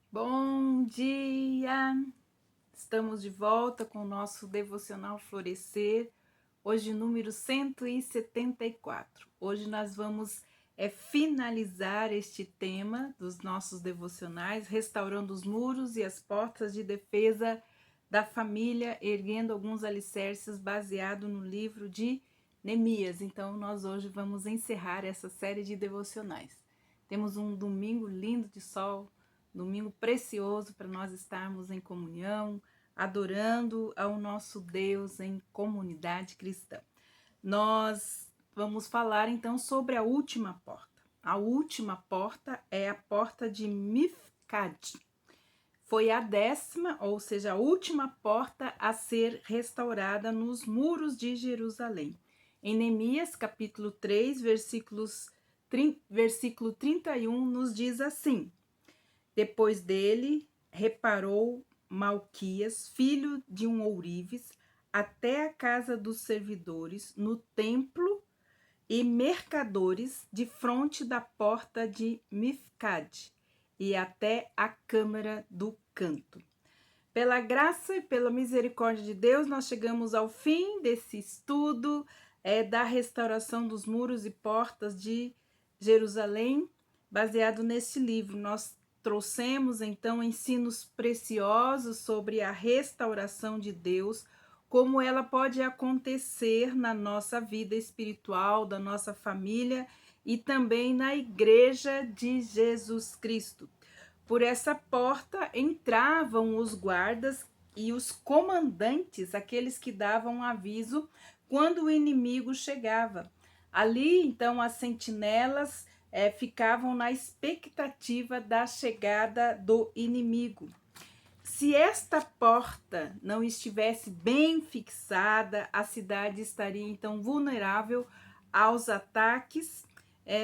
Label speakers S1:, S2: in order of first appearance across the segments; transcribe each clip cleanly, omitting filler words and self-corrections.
S1: Bom dia! Estamos de volta com o nosso devocional Florescer, hoje número 174. Hoje nós vamos finalizar este tema dos nossos devocionais, restaurando os muros e as portas de defesa da família, erguendo alguns alicerces baseado no livro de Neemias. Então nós hoje vamos encerrar essa série de devocionais. Temos um domingo lindo de sol, domingo precioso para nós estarmos em comunhão, adorando ao nosso Deus em comunidade cristã. Nós vamos falar então sobre a última porta. A última porta é a porta de Mifkad. Foi a 10ª, ou seja, a última porta a ser restaurada nos muros de Jerusalém. Em Neemias, capítulo 3, versículo 31, nos diz assim: Depois dele, reparou Malquias, filho de um ourives, até a casa dos servidores, no templo e mercadores, de fronte da porta de Mifkad, e até a câmara do canto. Pela graça e pela misericórdia de Deus, nós chegamos ao fim desse estudo da restauração dos muros e portas de Jerusalém, baseado nesse livro. Nós trouxemos então ensinos preciosos sobre a restauração de Deus, como ela pode acontecer na nossa vida espiritual, da nossa família e também na igreja de Jesus Cristo. Por essa porta entravam os guardas e os comandantes, aqueles que davam aviso quando o inimigo chegava. Ali, então, as sentinelas ficavam na expectativa da chegada do inimigo. Se esta porta não estivesse bem fixada, a cidade estaria então vulnerável aos ataques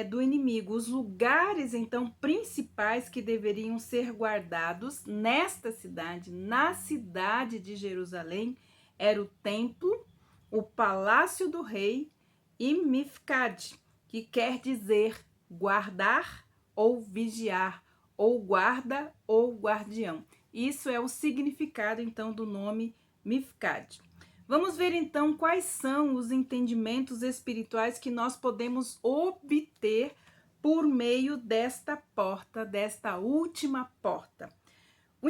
S1: do inimigo. Os lugares então principais que deveriam ser guardados nesta cidade, na cidade de Jerusalém, era o templo, o palácio do rei e Mifkad, que quer dizer guardar ou vigiar, ou guarda ou guardião. Isso é o significado então do nome Mifkad. Vamos ver então quais são os entendimentos espirituais que nós podemos obter por meio desta porta, desta última porta. O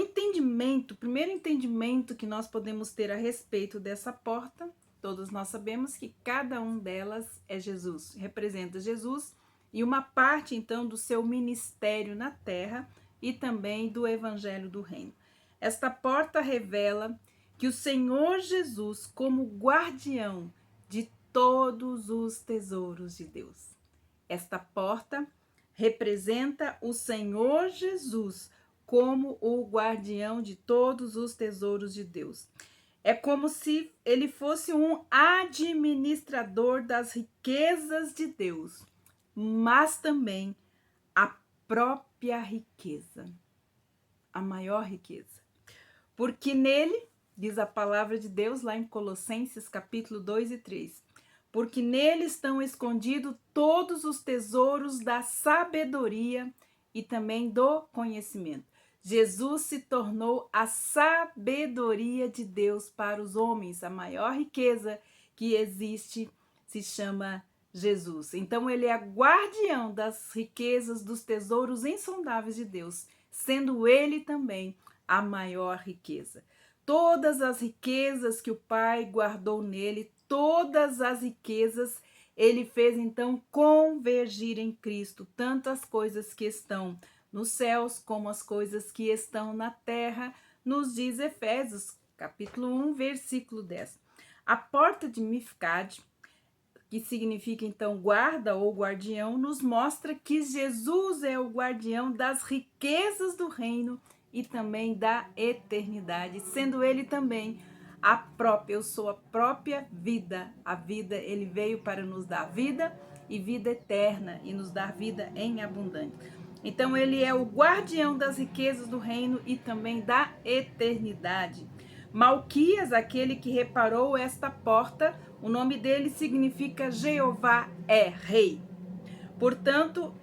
S1: primeiro entendimento que nós podemos ter a respeito dessa porta, todos nós sabemos que cada um delas é Jesus, representa Jesus e uma parte então do seu ministério na terra e também do evangelho do reino. Esta porta revela que o Senhor Jesus, como guardião de todos os tesouros de Deus. Esta porta representa o Senhor Jesus como o guardião de todos os tesouros de Deus. É como se ele fosse um administrador das riquezas de Deus, mas também a própria riqueza, a maior riqueza. Porque nele, diz a palavra de Deus lá em Colossenses capítulo 2 e 3, porque nele estão escondidos todos os tesouros da sabedoria e também do conhecimento. Jesus se tornou a sabedoria de Deus para os homens. A maior riqueza que existe se chama Jesus. Então ele é guardião das riquezas, dos tesouros insondáveis de Deus, sendo ele também a maior riqueza. Todas as riquezas que o Pai guardou nele, todas as riquezas, ele fez então convergir em Cristo, tanto as coisas que estão nos céus como as coisas que estão na terra, nos diz Efésios, capítulo 1, versículo 10. A porta de Mifkad, que significa então guarda ou guardião, nos mostra que Jesus é o guardião das riquezas do reino e também da eternidade, sendo ele também eu sou a própria vida. A vida, ele veio para nos dar vida e vida eterna e nos dar vida em abundância. Então ele é o guardião das riquezas do reino e também da eternidade. Malquias, aquele que reparou esta porta, o nome dele significa Jeová é rei. Portanto,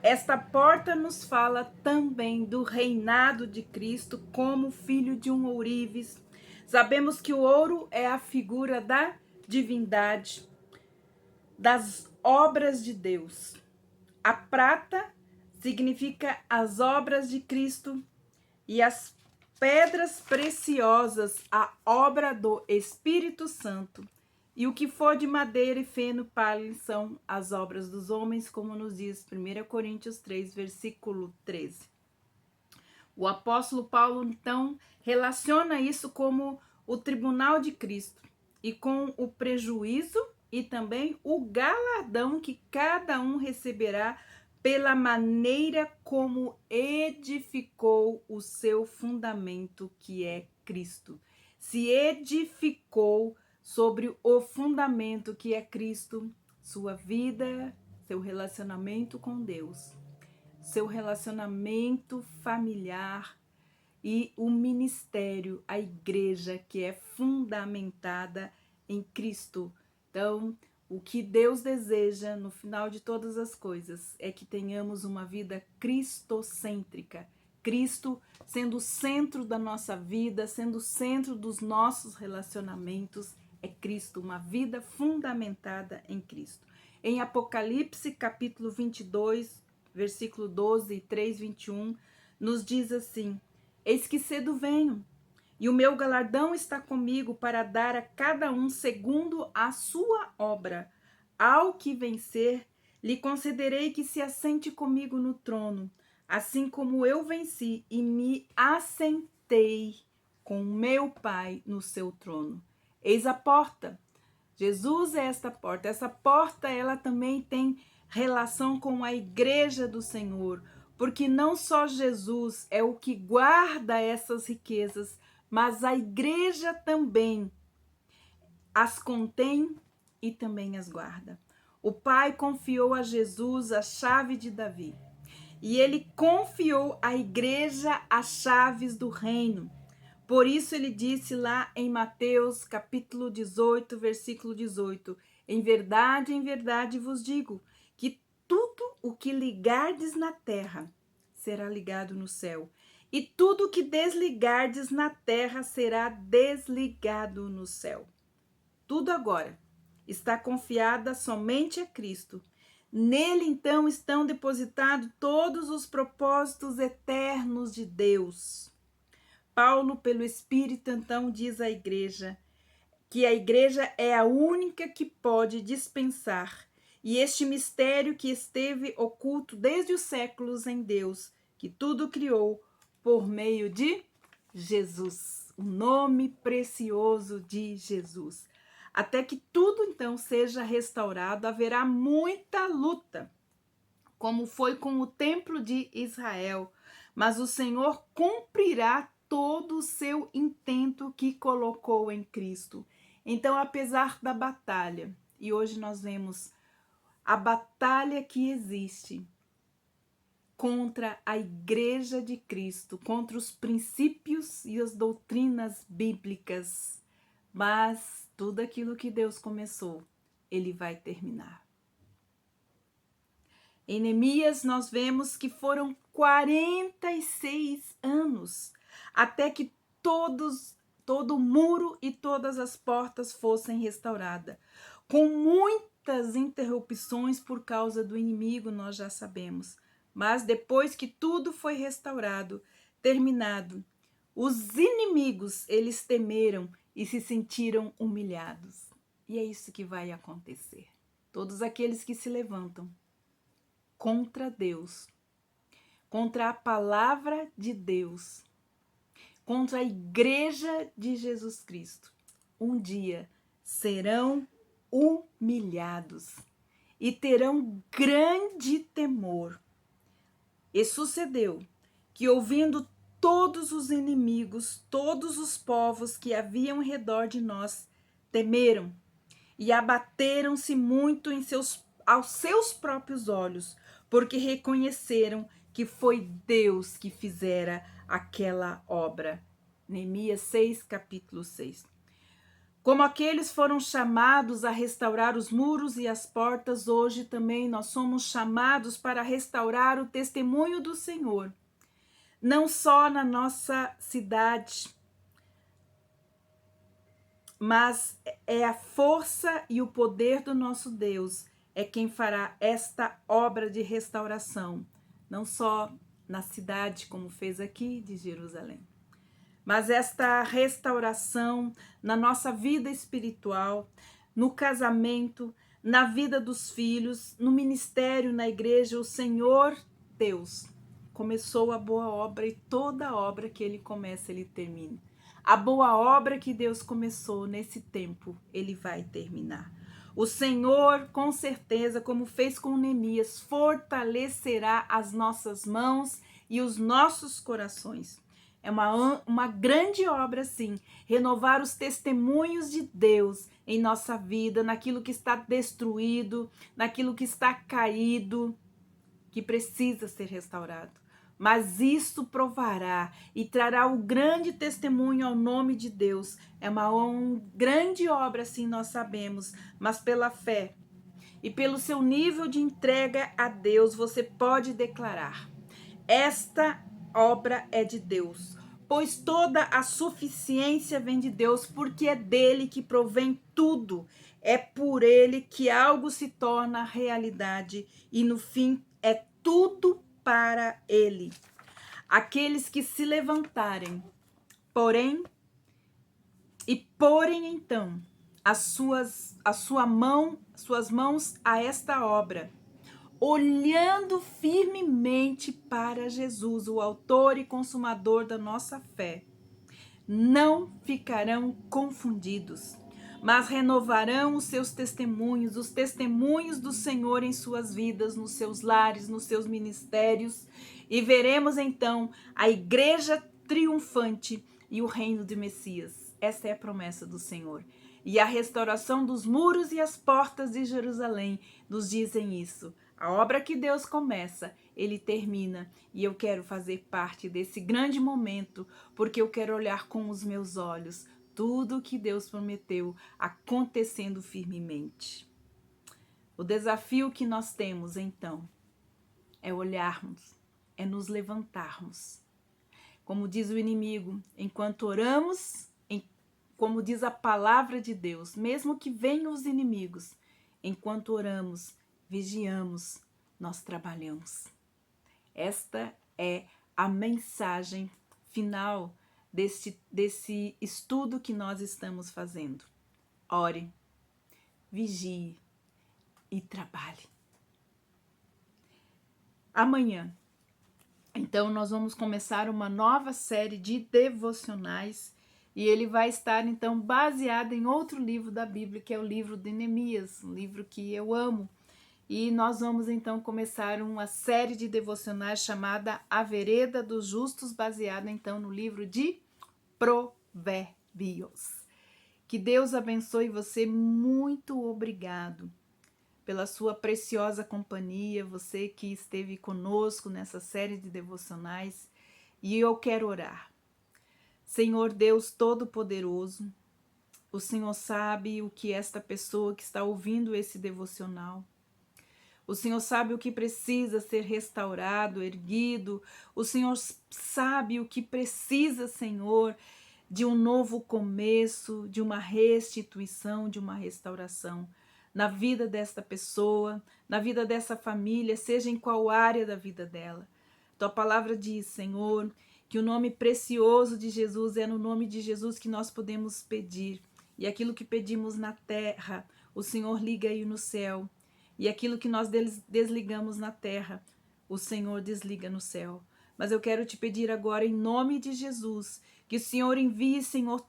S1: Esta porta nos fala também do reinado de Cristo como filho de um ourives. Sabemos que o ouro é a figura da divindade, das obras de Deus. A prata significa as obras de Cristo e as pedras preciosas, a obra do Espírito Santo. E o que for de madeira e feno pálido são as obras dos homens, como nos diz 1 Coríntios 3, versículo 13. O apóstolo Paulo, então, relaciona isso como o tribunal de Cristo e com o prejuízo e também o galardão que cada um receberá pela maneira como edificou o seu fundamento, que é Cristo. Se edificou sobre o fundamento que é Cristo, sua vida, seu relacionamento com Deus, seu relacionamento familiar e o ministério, a igreja que é fundamentada em Cristo. Então, o que Deus deseja no final de todas as coisas é que tenhamos uma vida cristocêntrica. Cristo sendo o centro da nossa vida, sendo o centro dos nossos relacionamentos, é Cristo, uma vida fundamentada em Cristo. Em Apocalipse, capítulo 22, versículo 12 e 3, 21, nos diz assim: eis que cedo venho, e o meu galardão está comigo para dar a cada um segundo a sua obra. Ao que vencer, lhe concederei que se assente comigo no trono, assim como eu venci e me assentei com meu Pai no seu trono. Eis a porta. Jesus é esta porta. Essa porta, ela também tem relação com a igreja do Senhor, porque não só Jesus é o que guarda essas riquezas, mas a igreja também as contém e também as guarda. O Pai confiou a Jesus a chave de Davi, e ele confiou à igreja as chaves do reino. Por isso ele disse lá em Mateus capítulo 18, versículo 18: em verdade vos digo, que tudo o que ligardes na terra será ligado no céu, e tudo o que desligardes na terra será desligado no céu. Tudo agora está confiada somente a Cristo. Nele, então, estão depositados todos os propósitos eternos de Deus. Paulo, pelo Espírito, então, diz à igreja que a igreja é a única que pode dispensar, e este mistério que esteve oculto desde os séculos em Deus, que tudo criou por meio de Jesus, o nome precioso de Jesus. Até que tudo, então, seja restaurado, haverá muita luta, como foi com o templo de Israel, mas o Senhor cumprirá todo o seu intento que colocou em Cristo. Então, apesar da batalha, e hoje nós vemos a batalha que existe contra a igreja de Cristo, contra os princípios e as doutrinas bíblicas, mas tudo aquilo que Deus começou, ele vai terminar. Em Neemias nós vemos que foram 46 anos até que todo o muro e todas as portas fossem restauradas. Com muitas interrupções por causa do inimigo, nós já sabemos. Mas depois que tudo foi restaurado, terminado, os inimigos, eles temeram e se sentiram humilhados. E é isso que vai acontecer. Todos aqueles que se levantam contra Deus, contra a palavra de Deus, contra a igreja de Jesus Cristo, um dia serão humilhados e terão grande temor. E sucedeu que, ouvindo todos os inimigos, todos os povos que haviam ao redor de nós, temeram e abateram-se muito aos seus próprios olhos, porque reconheceram que foi Deus que fizera aquela obra. Neemias 6, capítulo 6. Como aqueles foram chamados a restaurar os muros e as portas, hoje também nós somos chamados para restaurar o testemunho do Senhor, não só na nossa cidade, mas é a força e o poder do nosso Deus é quem fará esta obra de restauração, não só na cidade, como fez aqui de Jerusalém, mas esta restauração na nossa vida espiritual, no casamento, na vida dos filhos, no ministério, na igreja. O Senhor Deus começou a boa obra e toda obra que Ele começa, Ele termina. A boa obra que Deus começou nesse tempo, Ele vai terminar. O Senhor, com certeza, como fez com Neemias, fortalecerá as nossas mãos e os nossos corações. É uma grande obra, sim, renovar os testemunhos de Deus em nossa vida, naquilo que está destruído, naquilo que está caído, que precisa ser restaurado. Mas isso provará e trará o grande testemunho ao nome de Deus. É uma grande obra, sim, nós sabemos, mas pela fé e pelo seu nível de entrega a Deus, você pode declarar: esta obra é de Deus, pois toda a suficiência vem de Deus, porque é dele que provém tudo. É por ele que algo se torna realidade e no fim é tudo para ele. Aqueles que se levantarem, porém, e porem então suas mãos a esta obra, olhando firmemente para Jesus, o autor e consumador da nossa fé, não ficarão confundidos, mas renovarão os seus testemunhos, os testemunhos do Senhor em suas vidas, nos seus lares, nos seus ministérios, e veremos então a igreja triunfante e o reino de Messias. Essa é a promessa do Senhor. E a restauração dos muros e as portas de Jerusalém nos dizem isso. A obra que Deus começa, Ele termina. E eu quero fazer parte desse grande momento, porque eu quero olhar com os meus olhos tudo o que Deus prometeu acontecendo firmemente. O desafio que nós temos, então, é olharmos, é nos levantarmos. Como diz o inimigo, enquanto oramos, como diz a palavra de Deus, mesmo que venham os inimigos, enquanto oramos, vigiamos, nós trabalhamos. Esta é a mensagem final desse estudo que nós estamos fazendo. Ore, vigie e trabalhe. Amanhã, então, nós vamos começar uma nova série de devocionais e ele vai estar, então, baseado em outro livro da Bíblia, que é o livro de Neemias, um livro que eu amo. E nós vamos, então, começar uma série de devocionais chamada A Vereda dos Justos, baseada, então, no livro de Provérbios. Que Deus abençoe você. Muito obrigado pela sua preciosa companhia, você que esteve conosco nessa série de devocionais. E eu quero orar. Senhor Deus Todo-Poderoso, o Senhor sabe o que esta pessoa que está ouvindo esse devocional, o Senhor sabe o que precisa ser restaurado, erguido, o Senhor sabe o que precisa, Senhor, de um novo começo, de uma restituição, de uma restauração na vida desta pessoa, na vida dessa família, seja em qual área da vida dela. Tua palavra diz, Senhor, que o nome precioso de Jesus é no nome de Jesus que nós podemos pedir. E aquilo que pedimos na terra, o Senhor liga aí no céu. E aquilo que nós desligamos na terra, o Senhor desliga no céu. Mas eu quero te pedir agora, em nome de Jesus, que o Senhor envie, Senhor,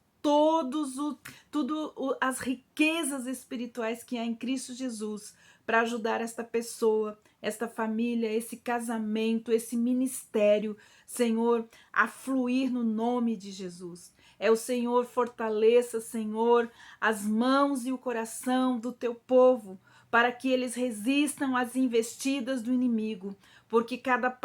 S1: as riquezas espirituais que há em Cristo Jesus para ajudar esta pessoa, esta família, esse casamento, esse ministério, Senhor, a fluir no nome de Jesus. É o Senhor, fortaleça, Senhor, as mãos e o coração do teu povo, para que eles resistam às investidas do inimigo, porque cada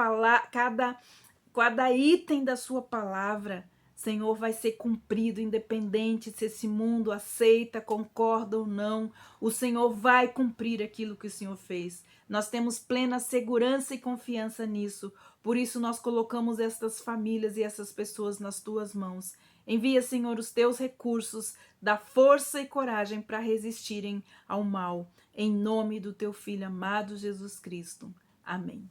S1: item da sua palavra, Senhor, vai ser cumprido, independente se esse mundo aceita, concorda ou não. O Senhor vai cumprir aquilo que o Senhor fez. Nós temos plena segurança e confiança nisso. Por isso nós colocamos estas famílias e essas pessoas nas tuas mãos. Envia, Senhor, os teus recursos, dá força e coragem para resistirem ao mal. Em nome do teu Filho amado Jesus Cristo. Amém.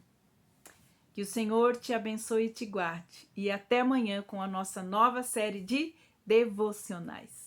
S1: Que o Senhor te abençoe e te guarde. E até amanhã com a nossa nova série de devocionais.